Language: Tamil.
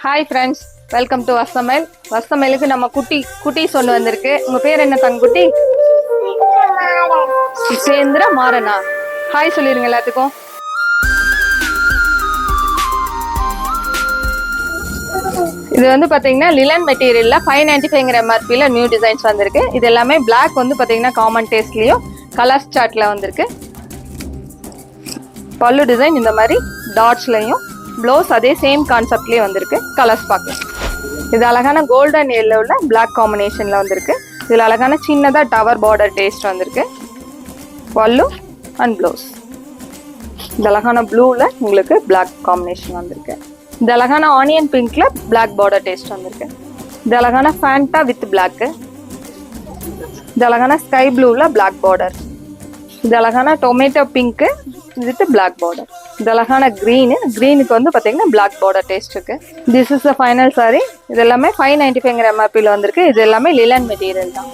ஹாய் ஃப்ரெண்ட்ஸ், வெல்கம் டு வசமைல். வசமைலுக்கு நம்ம குட்டி சொன்னு வந்திருக்கு. உங்க பேர் என்ன தங்குட்டி? சேந்திர மாறனா. ஹாய் சொல்லிருங்க எல்லாத்துக்கும். இது வந்து பாத்தீங்கன்னா லிலன் மெட்டீரியல்ல 595 MRPல நியூ டிசைன்ஸ் வந்திருக்கு. இது எல்லாமே பிளாக் வந்து பாத்தீங்கன்னா காமன் டேஸ்ட்லயும் கலர்ஸ் சார்ட்ல வந்திருக்கு. பல்லு டிசைன் இந்த மாதிரி டாட்ஸ்லயும், ப்ளவுஸ் அதே சேம் கான்செப்ட்லயே வந்திருக்கு. கலர்ஸ் பார்க்கலாம். இது அழகான கோல்டன் எல்லோல பிளாக் காம்பினேஷன்ல வந்திருக்கு. இதுல அழகான சின்னதா டவர் பார்டர் டேஸ்ட் வந்திருக்கு. பல்லு அண்ட் ப்ளவுஸ். இந்த அழகான ப்ளூல உங்களுக்கு பிளாக் காம்பினேஷன் வந்திருக்கு. இந்த அழகான ஆனியன் பிங்க்ல பிளாக் பார்டர் டேஸ்ட் வந்திருக்கு. இந்த அழகான ஃபேண்டா வித் பிளாக். இந்த அழகான ஸ்கை ப்ளூல பிளாக் பார்டர். இது அழகான tomato pink with black border. இது அழகான கிரீனுக்கு வந்து பாத்தீங்கன்னா பிளாக் பார்டர் டேஸ்ட் இருக்கு. This is the final sari. இது எல்லாமே 595 MRPல வந்திருக்கு. இது எல்லாமே லிலன் மெட்டீரியல் தான்.